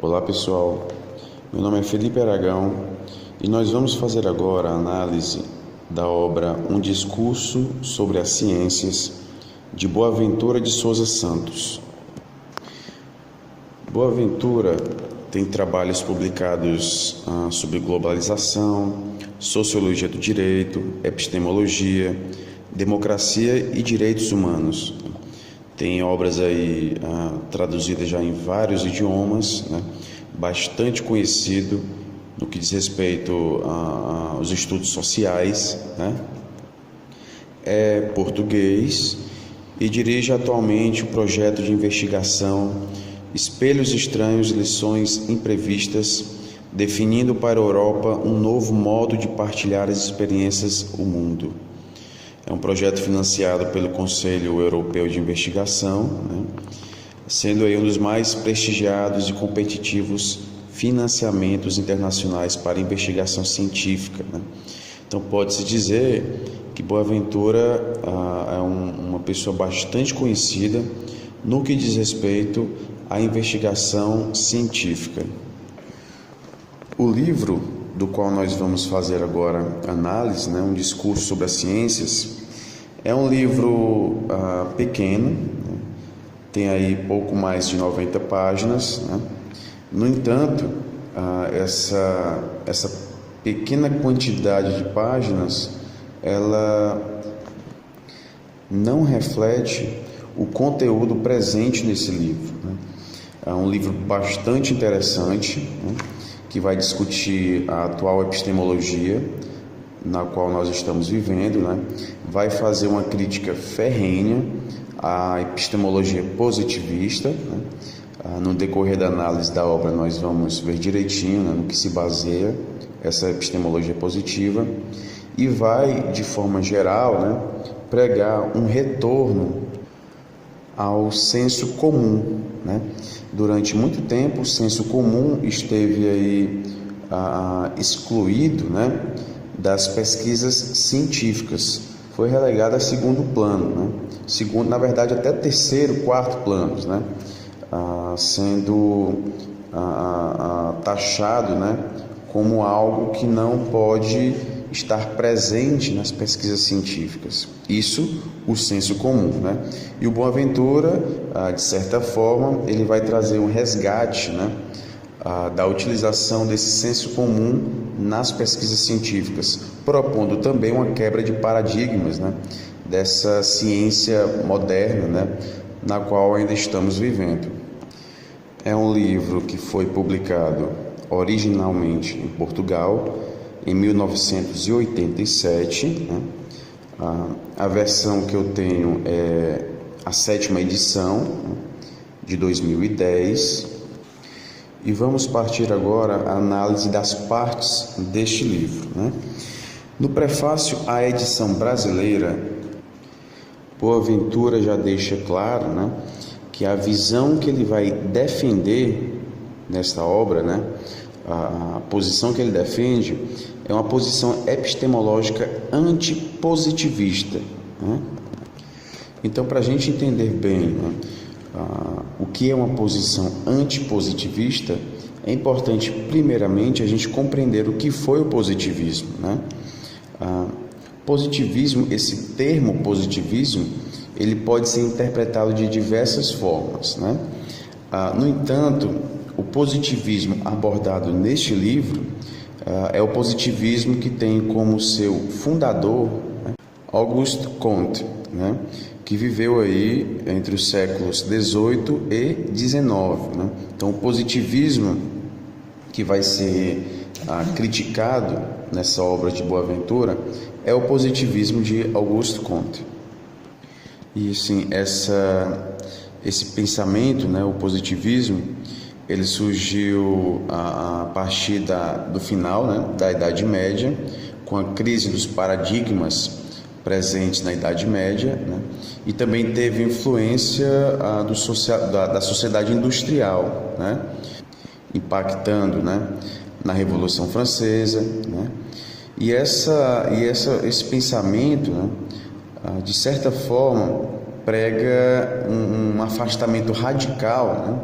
Olá pessoal, meu nome é Felipe Aragão e nós vamos fazer agora a análise da obra Um Discurso sobre as Ciências, de Boaventura de Souza Santos. Boaventura tem trabalhos publicados sobre globalização, sociologia do direito, epistemologia, democracia e direitos humanos. Tem obras aí traduzidas já em vários idiomas, né? Bastante conhecido no que diz respeito aos estudos sociais, né? É português e dirige atualmente o projeto de investigação Espelhos Estranhos, Lições Imprevistas, definindo para a Europa um novo modo de partilhar as experiências do mundo. É um projeto financiado pelo Conselho Europeu de Investigação, né? Sendo aí um dos mais prestigiados e competitivos financiamentos internacionais para investigação científica, né? Então pode-se dizer que Boaventura é uma pessoa bastante conhecida no que diz respeito à investigação científica. O livro do qual nós vamos fazer agora análise, né, Um Discurso sobre as Ciências, é um livro pequeno, né, tem aí pouco mais de 90 páginas, né? No entanto, essa pequena quantidade de páginas, ela não reflete o conteúdo presente nesse livro, né? É um livro bastante interessante, né, que vai discutir a atual epistemologia na qual nós estamos vivendo, né? Vai fazer uma crítica ferrenha à epistemologia positivista, né? No decorrer da análise da obra nós vamos ver direitinho, né, no que se baseia essa epistemologia positiva e vai, de forma geral, né, pregar um retorno ao senso comum, né? Durante muito tempo o senso comum esteve aí excluído, né, das pesquisas científicas, foi relegado a segundo plano, né? Segundo, na verdade, até terceiro, quarto planos, né? Sendo taxado, né, como algo que não pode estar presente nas pesquisas científicas. Isso, o senso comum, né? E o Boaventura, de certa forma, ele vai trazer um resgate, né, da utilização desse senso comum nas pesquisas científicas, propondo também uma quebra de paradigmas, né, dessa ciência moderna, né, na qual ainda estamos vivendo. É um livro que foi publicado originalmente em Portugal em 1987, né? A versão que eu tenho é a 7ª edição, né, de 2010. E vamos partir agora à análise das partes deste livro, né? No prefácio à edição brasileira, Boaventura já deixa claro, né, que a visão que ele vai defender nesta obra, né, a posição que ele defende é uma posição epistemológica antipositivista, né? Então, para a gente entender bem, né, o que é uma posição antipositivista, é importante, primeiramente, a gente compreender o que foi o positivismo, né? Positivismo, esse termo positivismo, ele pode ser interpretado de diversas formas, né? No entanto, o positivismo abordado neste livro é o positivismo que tem como seu fundador, né, Auguste Comte, né, que viveu aí entre os séculos 18 e 19, né? Então, o positivismo que vai ser criticado nessa obra de Boaventura é o positivismo de Auguste Comte. E assim, esse pensamento, né, o positivismo, ele surgiu a partir do final, né, da Idade Média, com a crise dos paradigmas presentes na Idade Média, né, e também teve influência da sociedade industrial, né, impactando, né, na Revolução Francesa, né, e esse pensamento, né, de certa forma, prega um afastamento radical, né,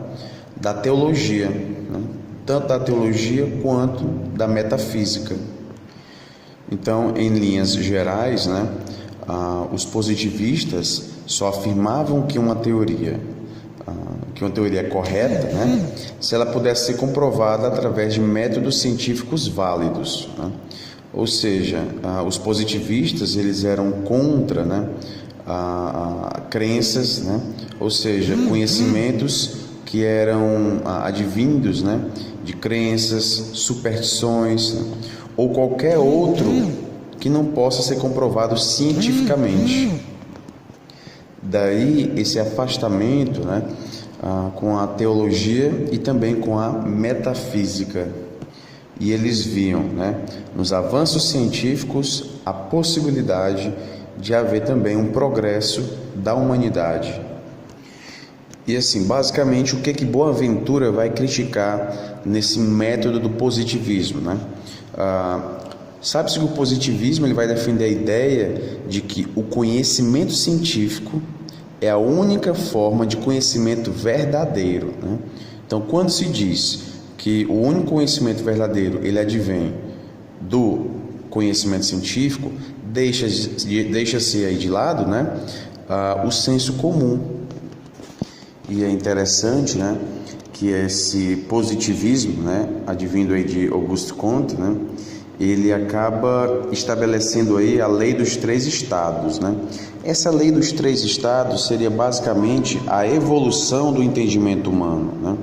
da teologia, né? tanto da teologia quanto da metafísica. Então, em linhas gerais, os positivistas só afirmavam que uma teoria é correta, se ela pudesse ser comprovada através de métodos científicos válidos, Ou seja, os positivistas eles eram contra, crenças, ou seja, conhecimentos que eram advindos, de crenças, superstições, ou qualquer outro que não possa ser comprovado cientificamente. Daí esse afastamento, com a teologia e também com a metafísica. E eles viam, nos avanços científicos a possibilidade de haver também um progresso da humanidade. E assim, basicamente, o que Boaventura vai criticar nesse método do positivismo, Sabe-se que o positivismo ele vai defender a ideia de que o conhecimento científico é a única forma de conhecimento verdadeiro, Então, quando se diz que o único conhecimento verdadeiro ele advém do conhecimento científico, deixa-se aí de lado, o senso comum. E é interessante, que esse positivismo, advindo aí de Auguste Comte, ele acaba estabelecendo aí a lei dos 3 estados, Essa lei dos 3 estados seria basicamente a evolução do entendimento humano,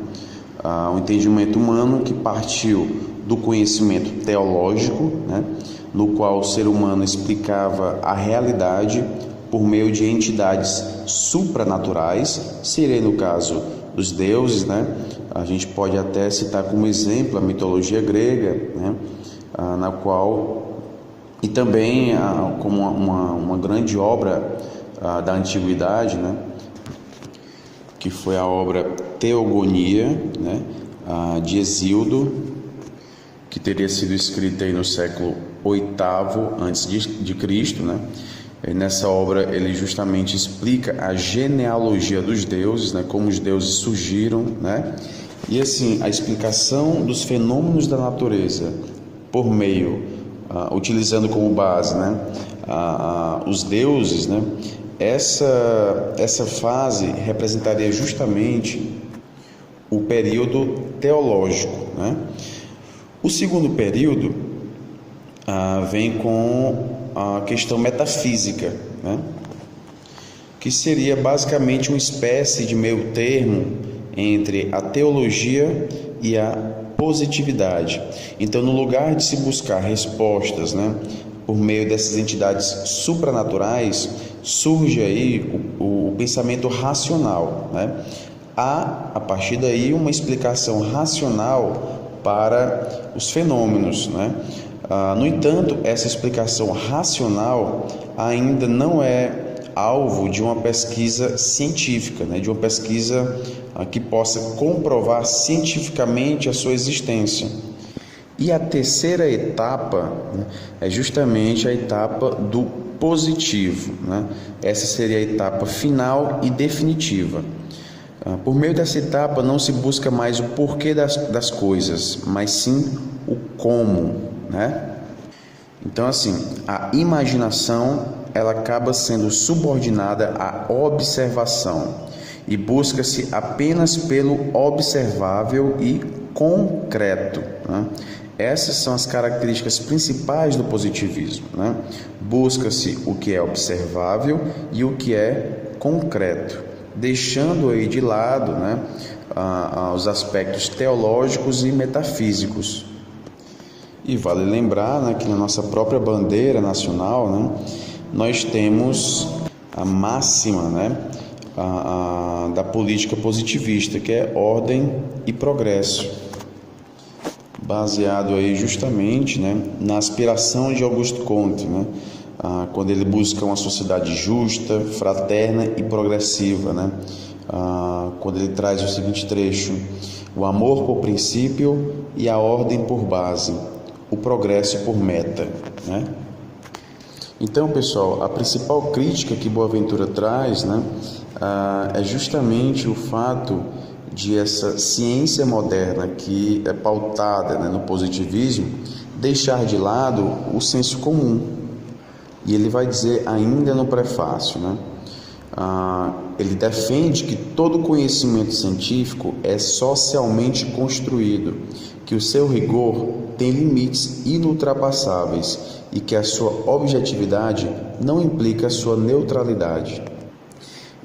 O entendimento humano que partiu do conhecimento teológico, no qual o ser humano explicava a realidade por meio de entidades supranaturais, seria no caso dos deuses, A gente pode até citar como exemplo a mitologia grega, na qual, e também como uma grande obra da antiguidade, que foi a obra Teogonia, de Hesíodo, que teria sido escrita aí no século VIII a.C., Nessa obra ele justamente explica a genealogia dos deuses, como os deuses surgiram, E assim, a explicação dos fenômenos da natureza por meio, utilizando como base, os deuses, Essa fase representaria justamente o período teológico, O segundo período vem com a questão metafísica, que seria basicamente uma espécie de meio termo entre a teologia e a positividade. Então, no lugar de se buscar respostas, por meio dessas entidades supranaturais, surge aí o pensamento racional, Há, a partir daí, uma explicação racional para os fenômenos, No entanto, essa explicação racional ainda não é alvo de uma pesquisa científica, de uma pesquisa que possa comprovar cientificamente a sua existência. E a terceira etapa é justamente a etapa do positivo, Essa seria a etapa final e definitiva. Por meio dessa etapa não se busca mais o porquê das coisas, mas sim o como, Então assim, a imaginação ela acaba sendo subordinada à observação e busca-se apenas pelo observável e concreto, Essas são as características principais do positivismo, Busca-se o que é observável e o que é concreto, deixando aí de lado, os aspectos teológicos e metafísicos. E vale lembrar, que na nossa própria bandeira nacional, nós temos a máxima, da política positivista, que é ordem e progresso, baseado aí justamente, na aspiração de Auguste Comte, quando ele busca uma sociedade justa, fraterna e progressiva, quando ele traz o seguinte trecho: o amor por princípio e a ordem por base, o progresso por meta, Então, pessoal, a principal crítica que Boaventura traz, é justamente o fato de essa ciência moderna que é pautada, né, no positivismo, deixar de lado o senso comum. E ele vai dizer ainda no prefácio, né, ele defende que todo conhecimento científico é socialmente construído, que o seu rigor tem limites inultrapassáveis e que a sua objetividade não implica a sua neutralidade.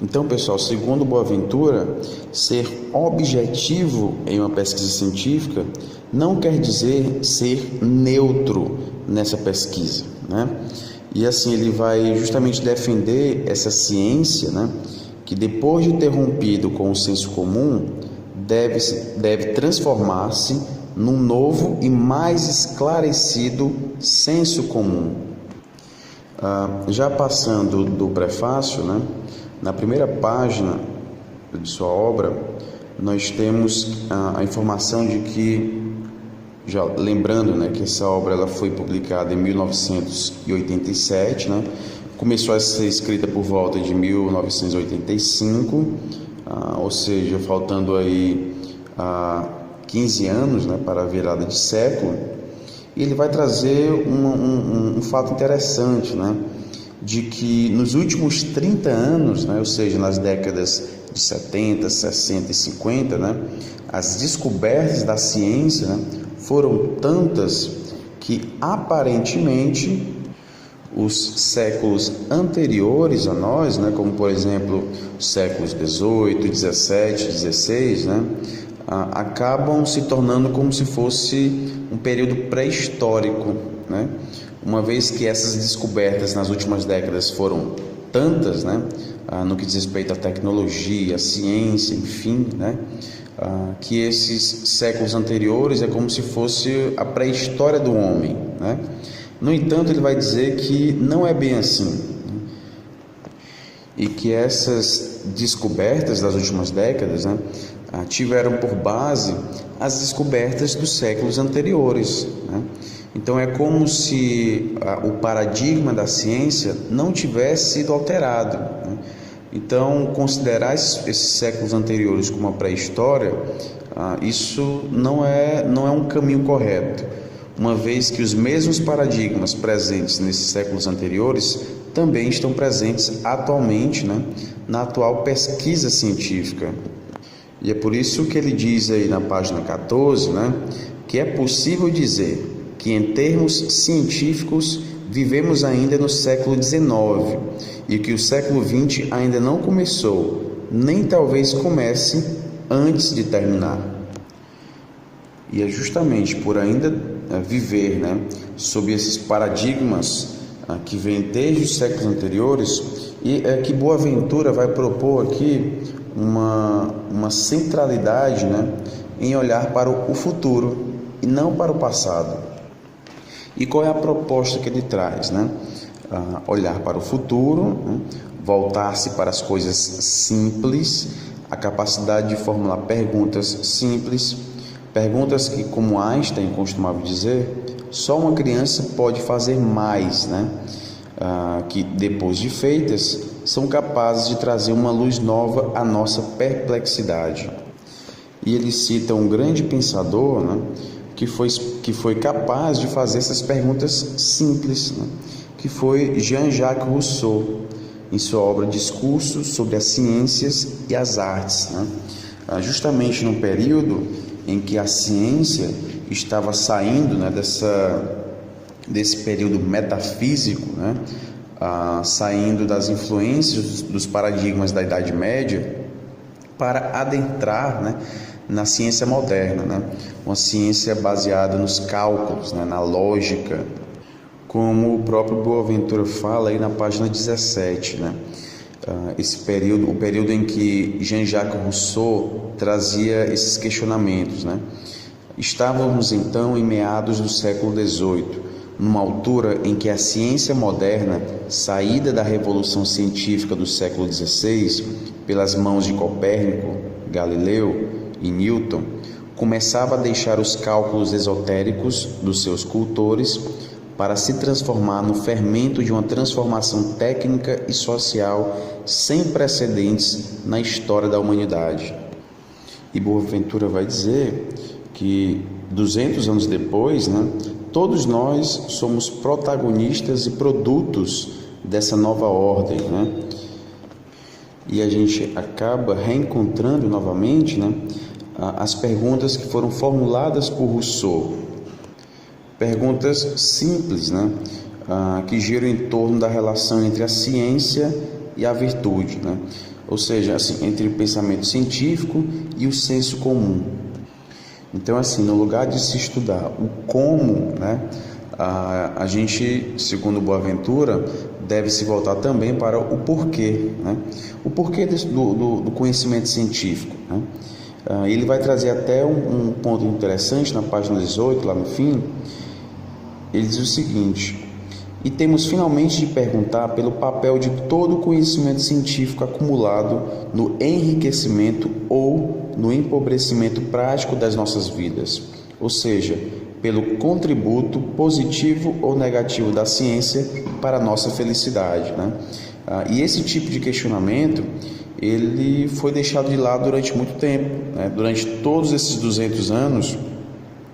Então, pessoal, segundo Boaventura, ser objetivo em uma pesquisa científica não quer dizer ser neutro nessa pesquisa, né? E assim ele vai justamente defender essa ciência, né, que depois de ter rompido com o senso comum, deve transformar-se num novo e mais esclarecido senso comum. Já passando do prefácio, né, na primeira página de sua obra, nós temos a informação de que, já lembrando, né, que essa obra ela foi publicada em 1987, né, começou a ser escrita por volta de 1985, ou seja, faltando aí 15 anos, né, para a virada de século. E ele vai trazer um fato interessante, né, de que nos últimos 30 anos, né, ou seja, nas décadas de 70, 60 e 50, né, as descobertas da ciência, né, foram tantas que aparentemente os séculos anteriores a nós, né, como por exemplo os séculos 18, 17, 16, né, acabam se tornando como se fosse um período pré-histórico, né, uma vez que essas descobertas nas últimas décadas foram tantas, né, no que diz respeito à tecnologia, à ciência, enfim, né, que esses séculos anteriores é como se fosse a pré-história do homem, né? No entanto, ele vai dizer que não é bem assim, e que essas descobertas das últimas décadas, né, tiveram por base as descobertas dos séculos anteriores, né? Então é como se o paradigma da ciência não tivesse sido alterado, né? Então, considerar esses séculos anteriores como a pré-história, isso não é um caminho correto, uma vez que os mesmos paradigmas presentes nesses séculos anteriores também estão presentes atualmente, né, na atual pesquisa científica. E é por isso que ele diz aí na página 14, né, que é possível dizer que em termos científicos vivemos ainda no século XIX e que o século XX ainda não começou, nem talvez comece antes de terminar. E é justamente por ainda viver, né, sob esses paradigmas que vêm desde os séculos anteriores e que Boaventura vai propor aqui uma centralidade, né, em olhar para o futuro e não para o passado. E qual é a proposta que ele traz, né? Olhar para o futuro, né? Voltar-se para as coisas simples, a capacidade de formular perguntas simples, perguntas que, como Einstein costumava dizer, só uma criança pode fazer mais, né? Que depois de feitas, são capazes de trazer uma luz nova à nossa perplexidade. E ele cita um grande pensador, né, que foi capaz de fazer essas perguntas simples, né, que foi Jean-Jacques Rousseau, em sua obra Discurso sobre as Ciências e as Artes, né, justamente num período em que a ciência estava saindo, né, desse período metafísico, né, saindo das influências dos paradigmas da Idade Média para adentrar, né, na ciência moderna, né, uma ciência baseada nos cálculos, né, na lógica, como o próprio Boaventura fala aí na página 17, né, o período em que Jean-Jacques Rousseau trazia esses questionamentos, né. Estávamos então em meados do século XVIII, numa altura em que a ciência moderna, saída da revolução científica do século XVI, pelas mãos de Copérnico, Galileu e Newton, começava a deixar os cálculos esotéricos dos seus cultores para se transformar no fermento de uma transformação técnica e social sem precedentes na história da humanidade. E Boaventura vai dizer que 200 anos depois, né, todos nós somos protagonistas e produtos dessa nova ordem, né? E a gente acaba reencontrando novamente, né, as perguntas que foram formuladas por Rousseau. Perguntas simples, né, que giram em torno da relação entre a ciência e a virtude, né? Ou seja, assim, entre o pensamento científico e o senso comum. Então, assim, no lugar de se estudar o como, né, a gente, segundo Boaventura, deve se voltar também para o porquê, né? O porquê do conhecimento científico, né? Ele vai trazer até um ponto interessante na página 18, lá no fim. Ele diz o seguinte: e temos finalmente de perguntar pelo papel de todo o conhecimento científico acumulado no enriquecimento ou no empobrecimento prático das nossas vidas, ou seja, pelo contributo positivo ou negativo da ciência para a nossa felicidade, né? E esse tipo de questionamento, ele foi deixado de lado durante muito tempo, né? Durante todos esses 200 anos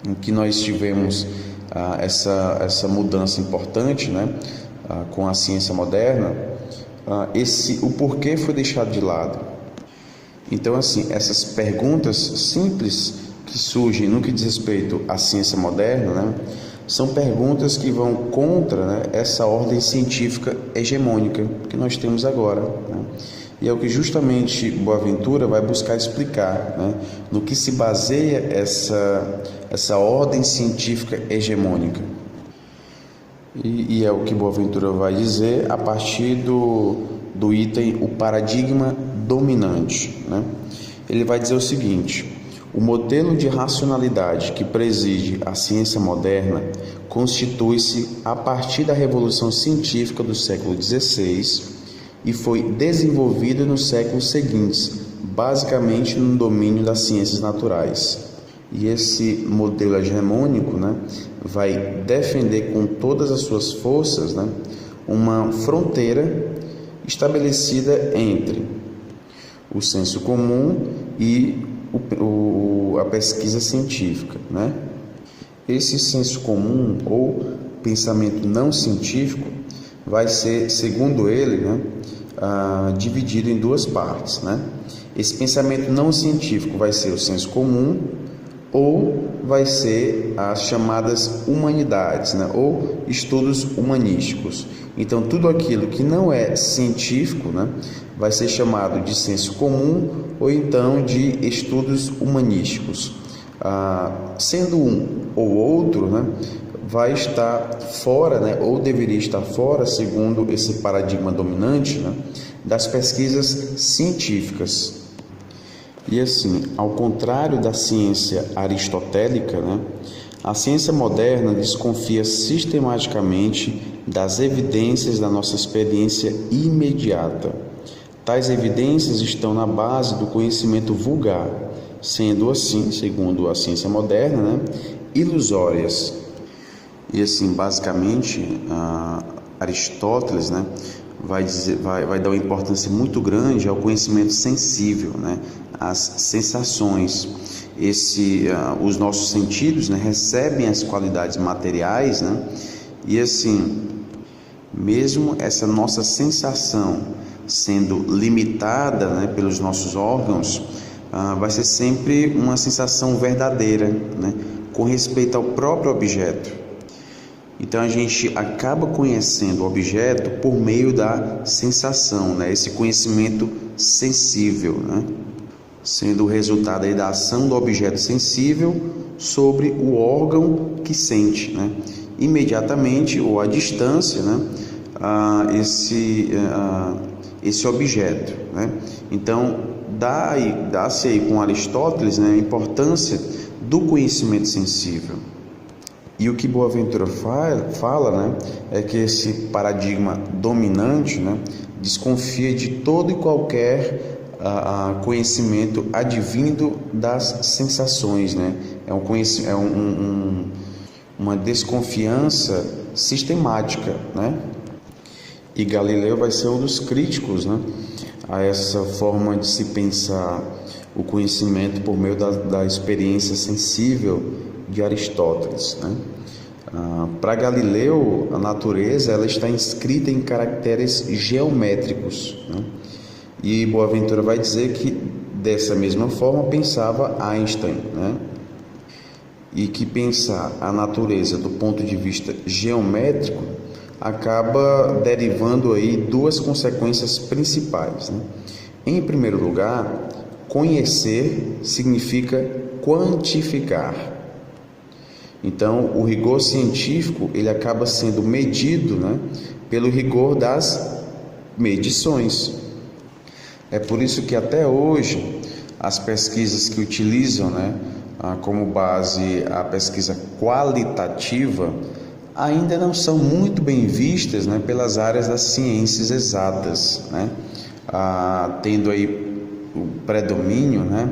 em que nós tivemos essa mudança importante, né, com a ciência moderna, o porquê foi deixado de lado. Então, assim, essas perguntas simples que surgem no que diz respeito à ciência moderna, né, são perguntas que vão contra, né, essa ordem científica hegemônica que nós temos agora, né? E é o que justamente Boaventura vai buscar explicar, né, no que se baseia essa ordem científica hegemônica. E é o que Boaventura vai dizer a partir do item o paradigma dominante, né? Ele vai dizer o seguinte: o modelo de racionalidade que preside a ciência moderna constitui-se a partir da revolução científica do século XVI e foi desenvolvido nos séculos seguintes, basicamente no domínio das ciências naturais. E esse modelo hegemônico, né, vai defender com todas as suas forças, né, uma fronteira estabelecida entre o senso comum e a pesquisa científica, né? Esse senso comum ou pensamento não científico vai ser, segundo ele, né, dividido em duas partes, né? Esse pensamento não científico vai ser o senso comum ou vai ser as chamadas humanidades, né, ou estudos humanísticos. Então, tudo aquilo que não é científico, né, vai ser chamado de senso comum ou então de estudos humanísticos. Sendo um ou outro, né, vai estar fora, né, ou deveria estar fora, segundo esse paradigma dominante, né, das pesquisas científicas. E assim, ao contrário da ciência aristotélica, né, a ciência moderna desconfia sistematicamente das evidências da nossa experiência imediata. Tais evidências estão na base do conhecimento vulgar, sendo assim, segundo a ciência moderna, né, ilusórias. E assim, basicamente, Aristóteles, né, vai dar uma importância muito grande ao conhecimento sensível, né, às sensações. Os nossos sentidos, né, recebem as qualidades materiais, né, e assim, mesmo essa nossa sensação sendo limitada, né, pelos nossos órgãos, vai ser sempre uma sensação verdadeira, né, com respeito ao próprio objeto. Então a gente acaba conhecendo o objeto por meio da sensação, né, esse conhecimento sensível, né, sendo o resultado aí da ação do objeto sensível sobre o órgão que sente, né, imediatamente ou à distância, né, esse objeto, né? Então dá-se aí com Aristóteles, né, a importância do conhecimento sensível. E o que Boaventura fala, né, é que esse paradigma dominante, né, desconfia de todo e qualquer conhecimento advindo das sensações, né? Uma desconfiança sistemática, né? E Galileu vai ser um dos críticos, né, a essa forma de se pensar o conhecimento por meio da experiência sensível de Aristóteles, né? Para Galileu, a natureza ela está inscrita em caracteres geométricos, né? E Boaventura vai dizer que dessa mesma forma pensava Einstein, né? E que pensar a natureza do ponto de vista geométrico acaba derivando aí duas consequências principais, né? Em primeiro lugar, conhecer significa quantificar. Então, o rigor científico ele acaba sendo medido, né, pelo rigor das medições. É por isso que até hoje as pesquisas que utilizam, né, como base a pesquisa qualitativa ainda não são muito bem vistas, né, pelas áreas das ciências exatas, né, tendo aí o predomínio, né,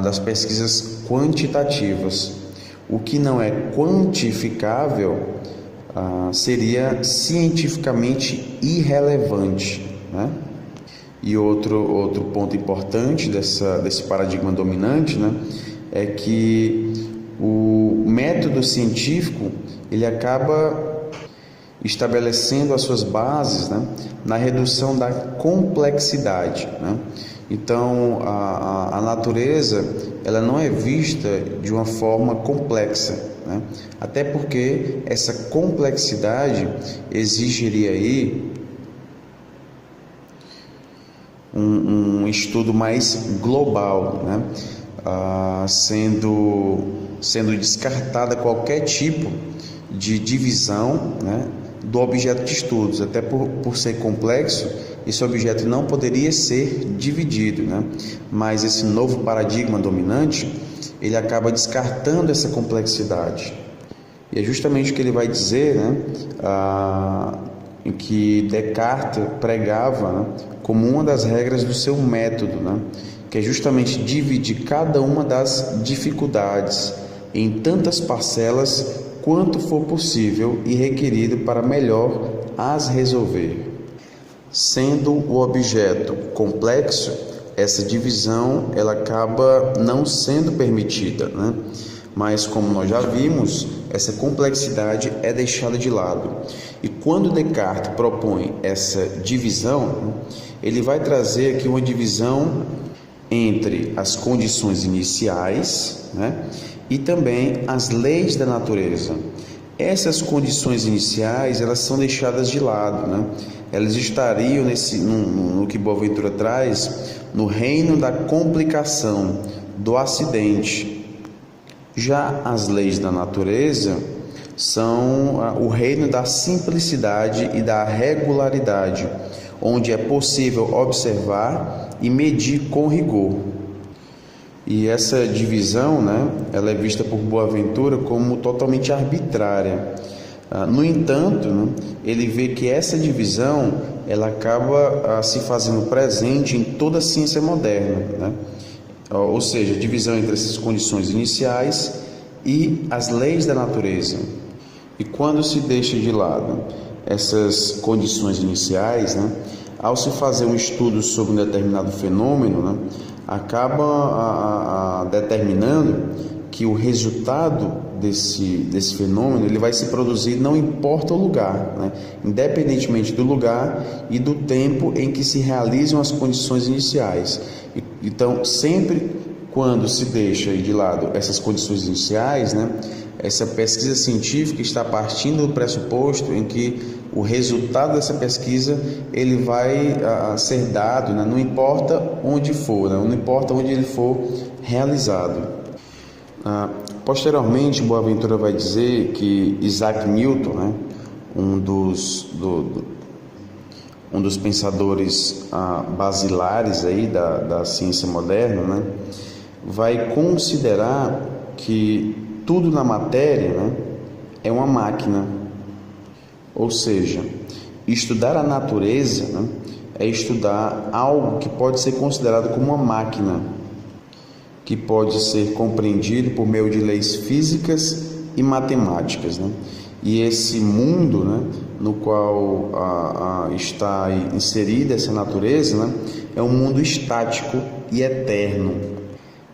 das pesquisas quantitativas. O que não é quantificável seria cientificamente irrelevante, né? E outro ponto importante desse paradigma dominante, né, é que o método científico ele acaba estabelecendo as suas bases, né, na redução da complexidade, né? Então, a natureza ela não é vista de uma forma complexa, né? Até porque essa complexidade exigiria aí um estudo mais global, né? Sendo descartada qualquer tipo de divisão, né, do objeto de estudos. Até por ser complexo, esse objeto não poderia ser dividido, né? Mas esse novo paradigma dominante, ele acaba descartando essa complexidade. E é justamente o que ele vai dizer, né, em que Descartes pregava, né, como uma das regras do seu método, né, que é justamente dividir cada uma das dificuldades em tantas parcelas quanto for possível e requerido para melhor as resolver. Sendo o objeto complexo, essa divisão ela acaba não sendo permitida, né? Mas como nós já vimos, essa complexidade é deixada de lado. E quando Descartes propõe essa divisão, ele vai trazer aqui uma divisão entre as condições iniciais, né, e também as leis da natureza. Essas condições iniciais elas são deixadas de lado, né? Elas estariam no que Boaventura traz, no reino da complicação, do acidente. Já as leis da natureza são o reino da simplicidade e da regularidade, onde é possível observar e medir com rigor. E essa divisão, né, ela é vista por Boaventura como totalmente arbitrária. No entanto, né, ele vê que essa divisão ela acaba se fazendo presente em toda a ciência moderna, né? Ou seja, a divisão entre essas condições iniciais e as leis da natureza. E quando se deixa de lado essas condições iniciais, né, ao se fazer um estudo sobre um determinado fenômeno, né, acaba determinando que o resultado desse fenômeno ele vai se produzir não importa o lugar, né, independentemente do lugar e do tempo em que se realizam as condições iniciais. Então, sempre quando se deixa de lado essas condições iniciais, né, essa pesquisa científica está partindo do pressuposto em que o resultado dessa pesquisa ele vai ser dado, né, não importa onde for, né, não importa onde ele for realizado. Posteriormente, Boaventura vai dizer que Isaac Newton, né, um dos pensadores basilares aí da ciência moderna, né, vai considerar que tudo na matéria, né, é uma máquina. Ou seja, estudar a natureza, né, é estudar algo que pode ser considerado como uma máquina, que pode ser compreendido por meio de leis físicas e matemáticas, né? E esse mundo, né, no qual está inserida essa natureza, né, é um mundo estático e eterno.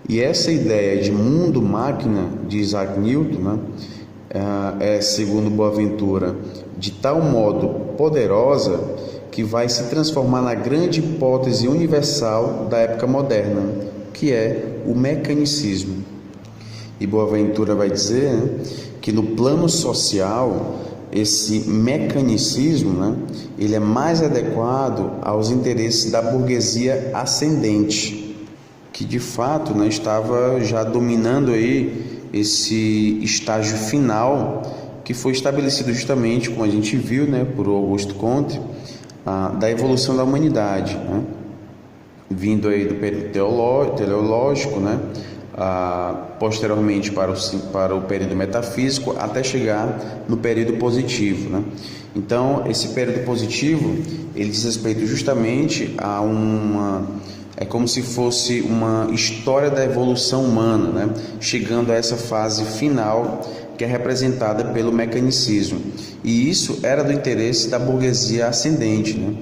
E essa ideia de mundo-máquina de Isaac Newton, né, segundo Boaventura, de tal modo poderosa que vai se transformar na grande hipótese universal da época moderna, que é o mecanicismo. E Boaventura vai dizer, né, que no plano social, esse mecanicismo, né, ele é mais adequado aos interesses da burguesia ascendente, que de fato, né, estava já dominando aí esse estágio final que foi estabelecido justamente, como a gente viu, né, por Augusto Comte, da evolução da humanidade, né, vindo aí do período teleológico, né, posteriormente para o período metafísico, até chegar no período positivo, né? Então, esse período positivo, ele diz respeito justamente a é como se fosse uma história da evolução humana, né? Chegando a essa fase final que é representada pelo mecanicismo. E isso era do interesse da burguesia ascendente, né?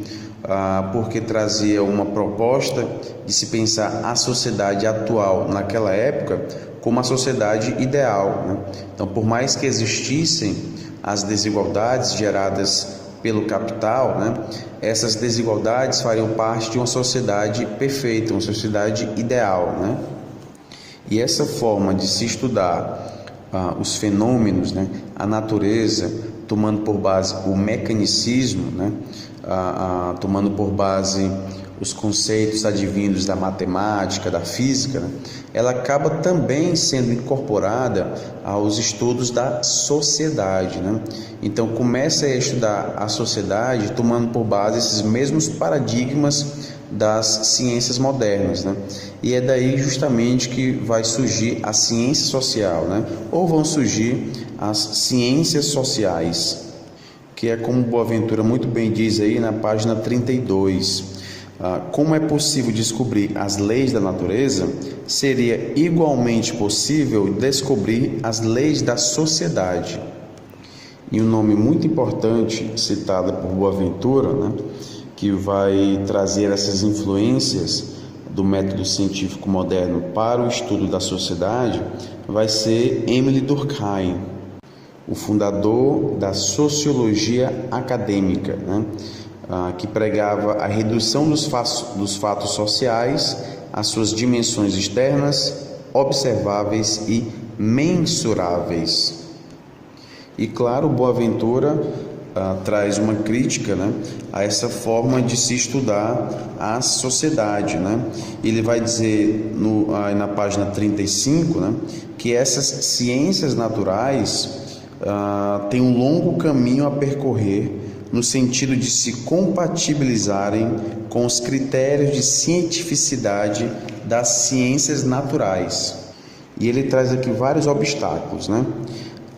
Porque trazia uma proposta de se pensar a sociedade atual naquela época como a sociedade ideal, né? Então, por mais que existissem as desigualdades geradas pelo capital, né, essas desigualdades fariam parte de uma sociedade perfeita, uma sociedade ideal, né? E essa forma de se estudar os fenômenos, né, a natureza, tomando por base o mecanicismo, né, tomando por base os conceitos advindos da matemática, da física, né, ela acaba também sendo incorporada aos estudos da sociedade, né? Então começa a estudar a sociedade tomando por base esses mesmos paradigmas das ciências modernas, né? E é daí justamente que vai surgir a ciência social, né? Ou vão surgir as ciências sociais, que é como Boaventura muito bem diz aí na página 32. Como é possível descobrir as leis da natureza, seria igualmente possível descobrir as leis da sociedade. E um nome muito importante citado por Boaventura, né, que vai trazer essas influências do método científico moderno para o estudo da sociedade, vai ser Émile Durkheim, o fundador da sociologia acadêmica, né? Que pregava a redução dos fatos sociais às suas dimensões externas, observáveis e mensuráveis. E claro, Boaventura traz uma crítica, né, a essa forma de se estudar a sociedade, né? Ele vai dizer na página 35, né, que essas ciências naturais têm um longo caminho a percorrer no sentido de se compatibilizarem com os critérios de cientificidade das ciências naturais. E ele traz aqui vários obstáculos, né?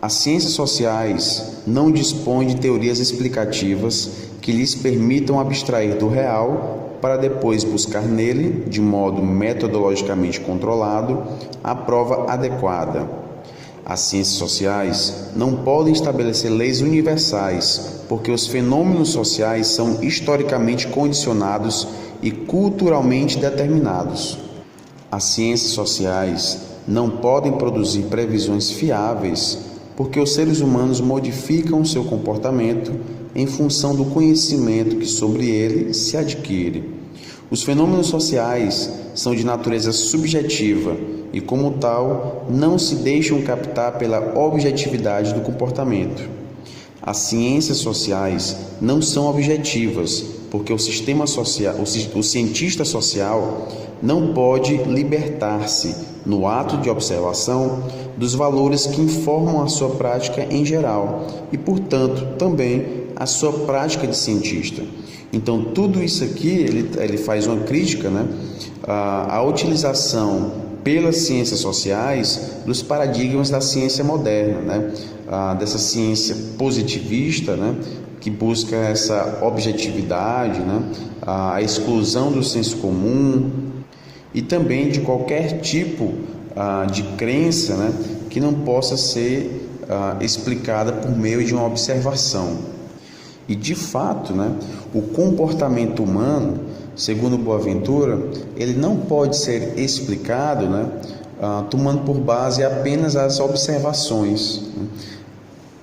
As ciências sociais não dispõem de teorias explicativas que lhes permitam abstrair do real para depois buscar nele, de modo metodologicamente controlado, a prova adequada. As ciências sociais não podem estabelecer leis universais, porque os fenômenos sociais são historicamente condicionados e culturalmente determinados. As ciências sociais não podem produzir previsões fiáveis, porque os seres humanos modificam seu comportamento em função do conhecimento que sobre ele se adquire. Os fenômenos sociais são de natureza subjetiva e, como tal, não se deixam captar pela objetividade do comportamento. As ciências sociais não são objetivas, porque o cientista social não pode libertar-se, no ato de observação, dos valores que informam a sua prática em geral e, portanto, também a sua prática de cientista. Então, tudo isso aqui, ele faz uma crítica, né, à utilização pelas ciências sociais dos paradigmas da ciência moderna, né, dessa ciência positivista, né, que busca essa objetividade, né, a exclusão do senso comum e também de qualquer tipo de crença, né, que não possa ser explicada por meio de uma observação. E de fato, né, o comportamento humano segundo Boaventura, ele não pode ser explicado, tomando por base apenas as observações.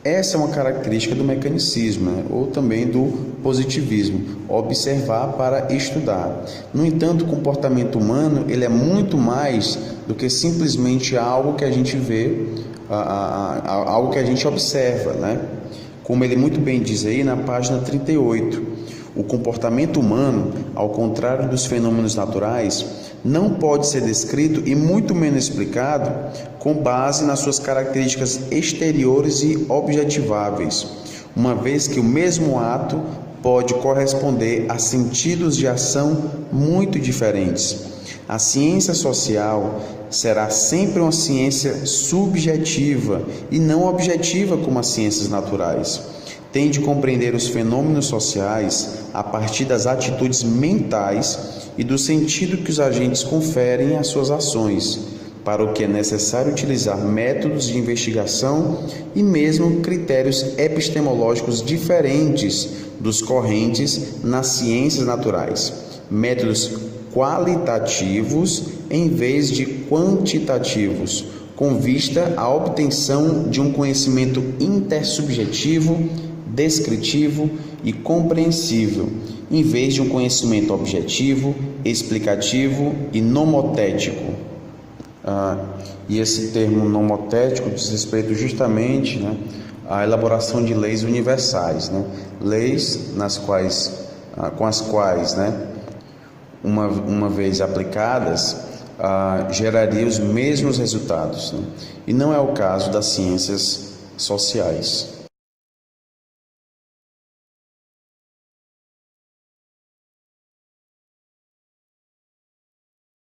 Essa é uma característica do mecanicismo, ou também do positivismo, observar para estudar. No entanto, o comportamento humano ele é muito mais do que simplesmente algo que a gente vê, algo que a gente observa, Como ele muito bem diz aí na página 38, o comportamento humano, ao contrário dos fenômenos naturais, não pode ser descrito e muito menos explicado com base nas suas características exteriores e objetiváveis, uma vez que o mesmo ato pode corresponder a sentidos de ação muito diferentes. A ciência social será sempre uma ciência subjetiva e não objetiva como as ciências naturais. Tem de compreender os fenômenos sociais a partir das atitudes mentais e do sentido que os agentes conferem às suas ações, para o que é necessário utilizar métodos de investigação e mesmo critérios epistemológicos diferentes dos correntes nas ciências naturais, métodos qualitativos em vez de quantitativos, com vista à obtenção de um conhecimento intersubjetivo, descritivo e compreensível, em vez de um conhecimento objetivo, explicativo e nomotético. E esse termo nomotético diz respeito justamente à elaboração de leis universais, leis com as quais, uma vez aplicadas, geraria os mesmos resultados, e não é o caso das ciências sociais.